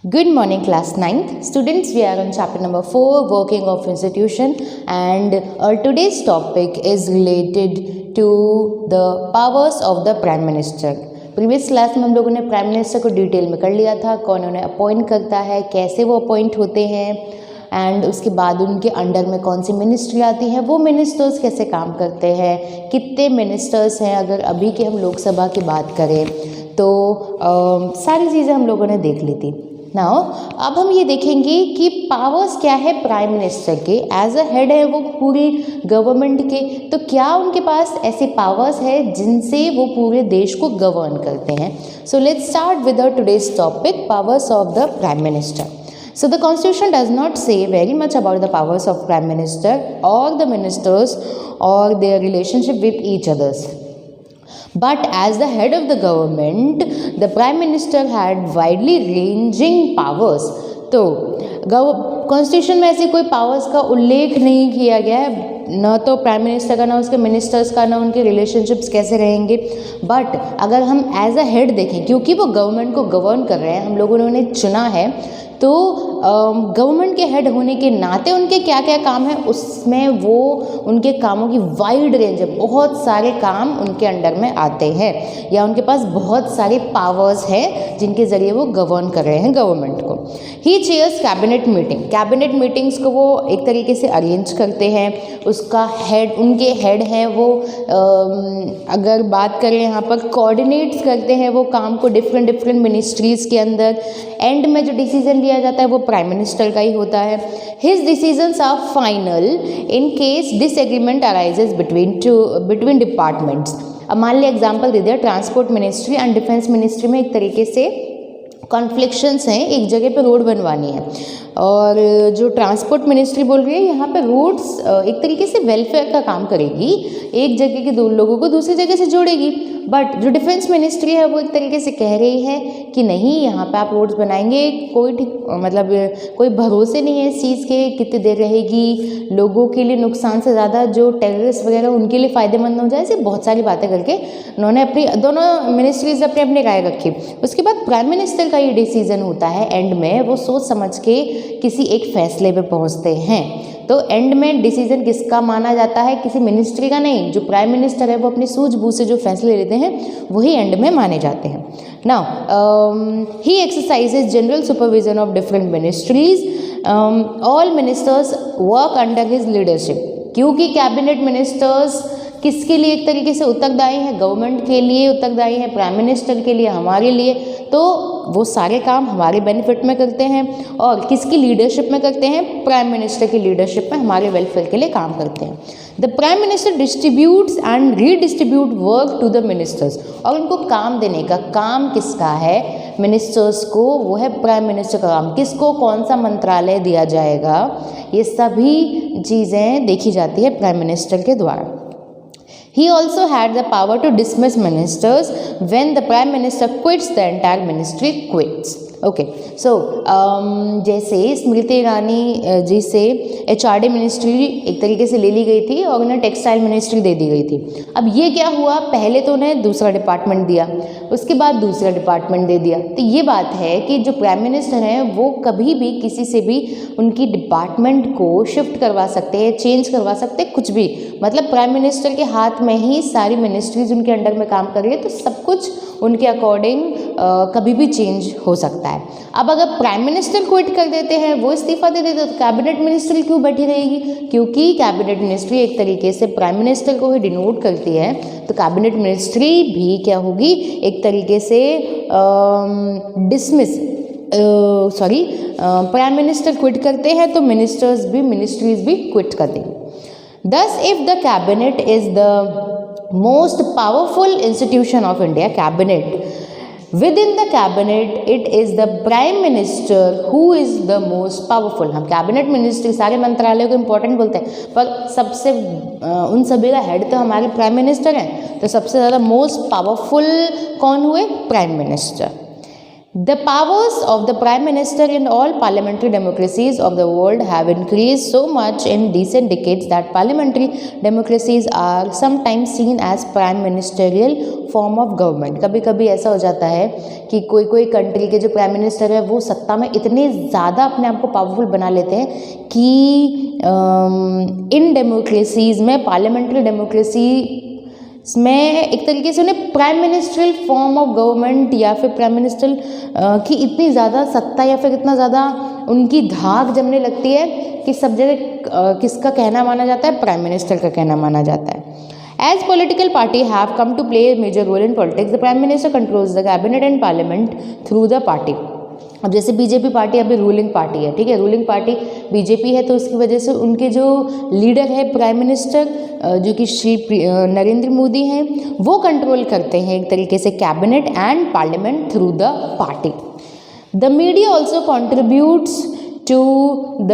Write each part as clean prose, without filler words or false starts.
Good morning, class 9th. Students, we are on chapter number 4, Working of Institution, and today's topic is related to the powers of the Prime Minister. Previous class में हम लोगों ने prime minister को detail में कर लिया था, कौन उन्हें अपॉइंट करता है, कैसे वो अपॉइंट होते हैं, एंड उसके बाद उनके अंडर में कौन सी मिनिस्ट्री आती है, वो मिनिस्टर्स कैसे काम करते हैं, कितने मिनिस्टर्स हैं। अगर अभी के हम लोकसभा की बात करें तो सारी चीज़ें हम लोगों ने देख ली थी। नाउ अब हम ये देखेंगे कि पावर्स क्या है प्राइम मिनिस्टर के, एज अ हेड है वो पूरी गवर्नमेंट के, तो क्या उनके पास ऐसे पावर्स है जिनसे वो पूरे देश को गवर्न करते हैं। So let's start with today's topic, powers of the prime minister. So the constitution does not say very much about the powers of prime minister or the ministers or their relationship with each others. But as the head of the government, the prime minister had widely ranging powers. तो constitution में ऐसी कोई powers का उल्लेख नहीं किया गया है, न तो प्राइम मिनिस्टर का, ना उसके मिनिस्टर्स का, ना उनके रिलेशनशिप्स कैसे रहेंगे। बट अगर हम एज अ हेड देखें, क्योंकि वो गवर्नमेंट को गवर्न कर रहे हैं, हम लोगों ने उन्हें चुना है, तो गवर्नमेंट के हेड होने के नाते उनके क्या क्या काम है, उसमें वो उनके कामों की वाइड रेंज है, बहुत सारे काम उनके अंडर में आते हैं, या उनके पास बहुत सारे पावर्स हैं जिनके ज़रिए वो गवर्न कर रहे हैं गवर्नमेंट को। He chairs cabinet meeting, cabinet meetings को वो एक तरीके से अरेंज करते हैं। उसका हेड, उनके हेड हैं वो, अगर बात करें यहाँ पर कोऑर्डिनेट्स करते हैं वो काम को डिफरेंट मिनिस्ट्रीज़ के अंदर। एंड में जो डिसीजन लिया जाता है वो प्राइम मिनिस्टर का ही होता है। His decisions are final in case disagreement arises between departments. अब मान लिया एग्जांपल दे दिया, transport ministry and defence ministry में एक तरीके से कॉन्फ्लिक्शंस हैं, एक जगह पे रोड बनवानी है, और जो ट्रांसपोर्ट मिनिस्ट्री बोल रही है यहाँ पे रोड्स एक तरीके से वेलफेयर का काम करेगी, एक जगह के दो लोगों को दूसरी जगह से जोड़ेगी। बट जो डिफेंस मिनिस्ट्री है वो एक तरीके से कह रही है कि नहीं, यहाँ पे आप रोड्स बनाएंगे, कोई भरोसे नहीं है इस चीज़ के कितनी देर रहेगी, लोगों के लिए नुकसान से ज़्यादा जो टेररिस्ट वगैरह उनके लिए फ़ायदेमंद हो जाए। ऐसे बहुत सारी बातें करके उन्होंने अपनी दोनों मिनिस्ट्रीज अपनी राय रखी। उसके बाद प्राइम मिनिस्टर का ये डिसीजन होता है, एंड में वो सोच समझ के किसी एक फैसले पे पहुंचते हैं। तो एंड में डिसीजन किसका माना जाता है, किसी मिनिस्ट्री का नहीं, जो प्राइम मिनिस्टर है वो अपनी सूझबूझ से जो फैसले लेते हैं वही एंड में माने जाते हैं। Now he exercises general supervision of different ministries, all ministers work under his leadership. क्योंकि कैबिनेट मिनिस्टर्स किसके लिए एक तरीके से उत्तरदायी है, गवर्नमेंट के लिए उत्तरदायी है, प्राइम मिनिस्टर के लिए, हमारे लिए, तो वो सारे काम हमारे बेनिफिट में करते हैं। और किसकी लीडरशिप में करते हैं, प्राइम मिनिस्टर की लीडरशिप में हमारे वेलफेयर के लिए काम करते हैं। The prime minister distributes and redistribute work to the ministers, और उनको काम देने का काम किसका है, मिनिस्टर्स को, वो है प्राइम मिनिस्टर का काम। किसको कौन सा मंत्रालय दिया जाएगा, ये सभी चीज़ें देखी जाती है प्राइम मिनिस्टर के द्वारा। He also had the power to dismiss ministers when the prime minister quits, the entire ministry quits. Okay, so जैसे स्मृति ईरानी जी से HRD मिनिस्ट्री एक तरीके से ले ली गई थी और उन्हें टेक्सटाइल मिनिस्ट्री दे दी गई थी। अब ये क्या हुआ, पहले तो उन्हें दूसरा डिपार्टमेंट दिया, उसके बाद दूसरा डिपार्टमेंट दे दिया। तो ये बात है कि जो प्राइम मिनिस्टर हैं वो कभी भी किसी से भी उनकी डिपार्टमेंट को शिफ्ट करवा सकते हैं, चेंज करवा सकते हैं, कुछ भी। मतलब प्राइम मिनिस्टर के हाथ में ही सारी मिनिस्ट्रीज उनके अंडर में काम कर रही है, तो सब कुछ उनके अकॉर्डिंग कभी भी चेंज हो सकता है। अब अगर प्राइम मिनिस्टर क्विट कर देते हैं, वो इस्तीफा दे देते हैं, तो कैबिनेट मिनिस्ट्री क्यों बैठी रहेगी, क्योंकि कैबिनेट मिनिस्ट्री एक तरीके से प्राइम मिनिस्टर को ही डिनोट करती है। तो कैबिनेट मिनिस्ट्री भी क्या होगी, एक तरीके से प्राइम मिनिस्टर क्विट करते हैं तो मिनिस्ट्रीज भी क्विट कर देंगे। Thus, if the cabinet is the most powerful institution of India, within the cabinet, it is the prime minister who is the most powerful. हम कैबिनेट मिनिस्ट्री सारे मंत्रालयों को इम्पोर्टेंट बोलते हैं, पर सबसे उन सभी का हेड तो हमारे प्राइम मिनिस्टर हैं, तो सबसे ज़्यादा मोस्ट पावरफुल कौन हुए, prime minister. The powers of the Prime Minister in all parliamentary democracies of the world have increased so much in recent decades that parliamentary democracies are sometimes seen as prime ministerial form of government. कभी कभी ऐसा हो जाता है कि कोई कोई country के जो प्राइम मिनिस्टर है वो सत्ता में इतने ज़्यादा अपने आप को पावरफुल बना लेते हैं कि इन डेमोक्रेसीज़ में, पार्लियामेंट्री डेमोक्रेसी में एक तरीके से उन्हें prime ministerial form of government या फिर प्राइम मिनिस्टर की इतनी ज़्यादा सत्ता या फिर इतना ज़्यादा उनकी धाक जमने लगती है कि सब जगह किसका कहना माना जाता है, प्राइम मिनिस्टर का कहना माना जाता है. As political party have come to play a major role in politics, the prime minister controls the cabinet and parliament through the party. अब जैसे बीजेपी पार्टी अभी रूलिंग पार्टी है, ठीक है, रूलिंग पार्टी बीजेपी है, तो उसकी वजह से उनके जो लीडर है प्राइम मिनिस्टर जो कि श्री नरेंद्र मोदी हैं, वो कंट्रोल करते हैं एक तरीके से cabinet and parliament through the party. The media also contributes to the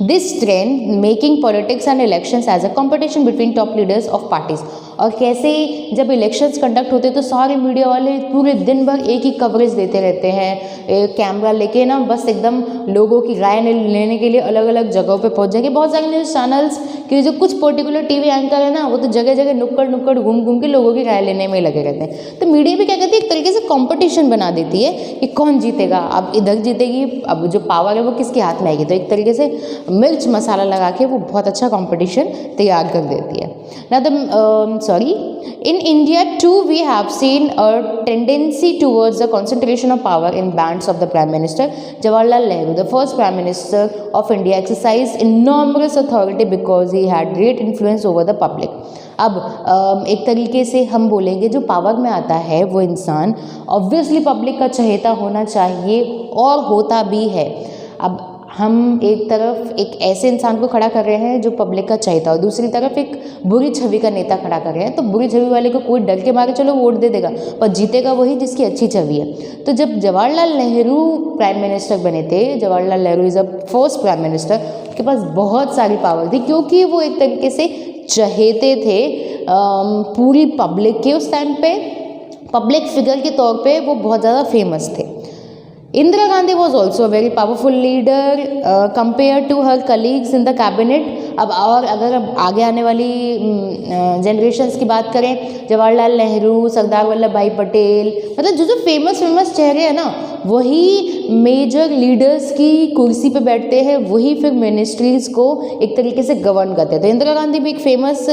this trend making politics and elections as a competition between top leaders of parties. और कैसे जब इलेक्शंस कंडक्ट होते हैं तो सारे मीडिया वाले पूरे दिन भर एक ही कवरेज देते रहते हैं, कैमरा लेके ना बस एकदम लोगों की राय लेने के लिए अलग अलग जगहों पे पहुंच जाएंगे. बहुत सारे न्यूज़ चैनल्स के जो कुछ पर्टिकुलर टीवी एंकर है ना, वो तो जगह जगह नुक्कड़ घूम के लोगों की राय लेने में लगे रहते हैं. तो मीडिया भी क्या कहती है, एक तरीके से कॉम्पिटिशन बना देती है कि कौन जीतेगा. अब इधर जीतेगी, अब जो पावर है वो किसके हाथ में आएगी, तो एक तरीके से मिर्च मसाला लगा के वो बहुत अच्छा कंपटीशन तैयार कर देती है. In India too we have seen a tendency towards the concentration of power in bands of the Prime Minister. Jawaharlal Nehru, the first Prime Minister of India, exercised enormous authority because he had great influence over the public. अब एक तरीके से हम बोलेंगे जो power में आता है वो इंसान ऑब्वियसली पब्लिक का चहेता होना चाहिए और होता भी है. अब हम एक तरफ एक ऐसे इंसान को खड़ा कर रहे हैं जो पब्लिक का चहेता और दूसरी तरफ एक बुरी छवि का नेता खड़ा कर रहे हैं, तो बुरी छवि वाले को कोई डर के मारे चलो वोट दे देगा, पर जीतेगा वही जिसकी अच्छी छवि है. तो जब जवाहरलाल नेहरू प्राइम मिनिस्टर बने थे, Jawaharlal Nehru is a first prime minister, उसके पास बहुत सारी पावर थी क्योंकि वो एक तरीके से चहेते थे पूरी पब्लिक के. उस टाइम पे पब्लिक फिगर के तौर पे वो बहुत ज़्यादा फेमस थे. Indira Gandhi was also a very powerful leader compared to her colleagues in the cabinet. अब और अगर अब आगे आने वाली जनरेशन्स की बात करें, जवाहरलाल नेहरू, सरदार वल्लभ भाई पटेल, मतलब जो फेमस चेहरे हैं ना, वही मेजर लीडर्स की कुर्सी पे बैठते हैं, वही फिर मिनिस्ट्रीज़ को एक तरीके से गवर्न करते थे. इंदिरा गांधी भी एक फेमस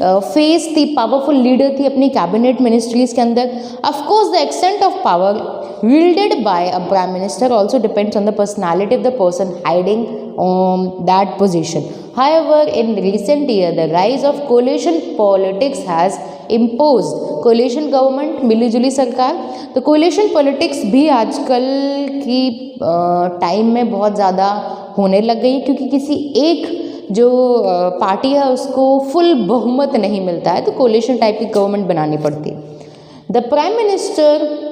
फेस थी, पावरफुल लीडर थी अपनी कैबिनेट मिनिस्ट्रीज़ के अंदर. Of course the extent of power wielded by a prime minister also depends on the personality of the person hiding that position. However, in recent years, the rise of coalition politics has imposed coalition government, मिली-जुली सरकार. तो coalition politics भी आजकल की time में बहुत ज़्यादा होने लग गई क्योंकि किसी एक जो पार्टी है उसको फुल बहुमत नहीं मिलता है, तो कोलिशन टाइप की गवर्नमेंट बनानी पड़ती है. The prime minister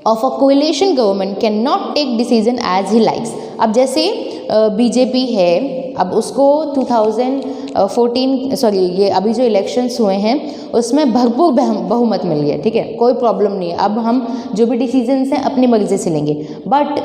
of a coalition government can not take decision as he likes. अब जैसे बीजेपी है, अब उसको 2014 सॉरी ये अभी जो इलेक्शंस हुए हैं उसमें भरपूर बहुमत मिल गया, ठीक है, कोई प्रॉब्लम नहीं है. अब हम जो भी डिसीजंस हैं अपनी मर्जी से लेंगे. बट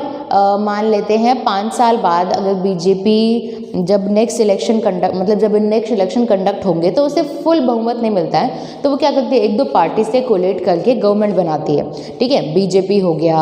मान लेते हैं 5 साल बाद अगर बीजेपी जब नेक्स्ट इलेक्शन कंडक्ट होंगे तो उसे फुल बहुमत नहीं मिलता है, तो वो क्या करती है, 1-2 पार्टी से कोलेट करके गवर्नमेंट बनाती है. ठीक है, बीजेपी हो गया,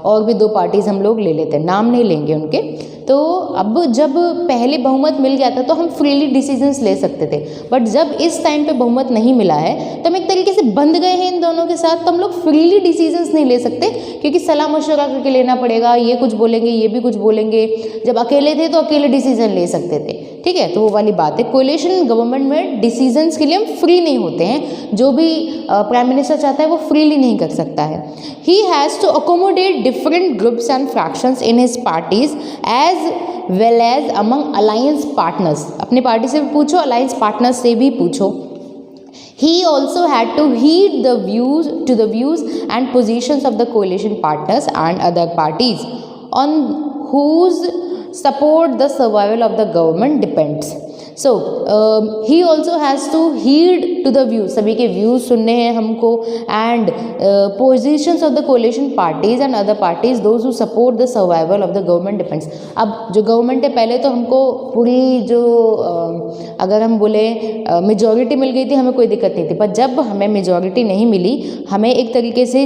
और भी 2 पार्टीज हम लोग ले लेते हैं, नाम नहीं लेंगे उनके. तो अब जब पहले बहुमत मिल गया था तो हम फ्रीली डिसीजंस ले सकते थे, बट जब इस टाइम पे बहुमत नहीं मिला है तो हम एक तरीके से बंध गए हैं इन दोनों के साथ. तो हम लोग फ्रीली डिसीजंस नहीं ले सकते क्योंकि सलाह मशवरा करके लेना पड़ेगा, ये कुछ बोलेंगे ये भी कुछ बोलेंगे. जब अकेले थे तो अकेले डिसीजन ले सकते थे, ठीक है, तो वो वाली बात है. कोलिशन गवर्नमेंट में डिसीजंस के लिए हम फ्री नहीं होते हैं, जो भी प्राइम मिनिस्टर चाहता है वो फ्रीली नहीं कर सकता है. He has to accommodate different groups and fractions in his parties as well as among alliance partners. अपनी पार्टी से भी पूछो, अलायंस पार्टनर्स से भी पूछो. He also had to heed the views and positions of the coalition partners and other parties on whose support the survival of the government depends. So he also has to heed to the view, सभी के views सुनने हैं हमको, and positions of the coalition parties and other parties those who support the survival of the government depends. अब जो government है, पहले तो हमको पूरी जो अगर हम बोले मेजॉरिटी मिल गई थी, हमें कोई दिक्कत नहीं थी, पर जब हमें मेजॉरिटी नहीं मिली, हमें एक तरीके से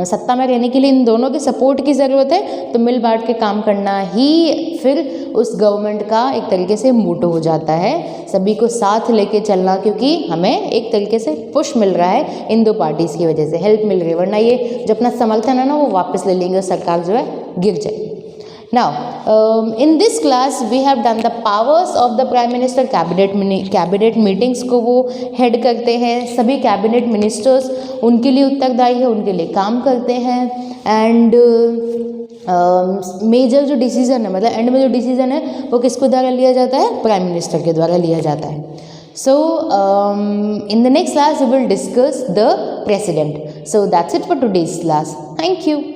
सत्ता में रहने के लिए इन दोनों के सपोर्ट की ज़रूरत है, तो मिल बांट के काम करना ही फिर उस गवर्नमेंट का एक तरीके से मोटो हो जाता है, सभी को साथ लेके चलना, क्योंकि हमें एक तरीके से पुश मिल रहा है इन दो पार्टीज़ की वजह से, हेल्प मिल रही है, वरना ये जो अपना समर्थन है ना वो वापस ले लेंगे, सरकार जो है गिर जाएगी। Now, in this class we have done the powers of the Prime Minister, cabinet meetings को वो हेड करते हैं, सभी कैबिनेट मिनिस्टर्स उनके लिए उत्तरदायी है, उनके लिए काम करते हैं, एंड मेजर जो डिसीजन है, मतलब एंड में जो डिसीजन है वो किसके द्वारा लिया जाता है, प्राइम मिनिस्टर के द्वारा लिया जाता है। So in the next class we will discuss the president. So that's it for today's class. Thank you.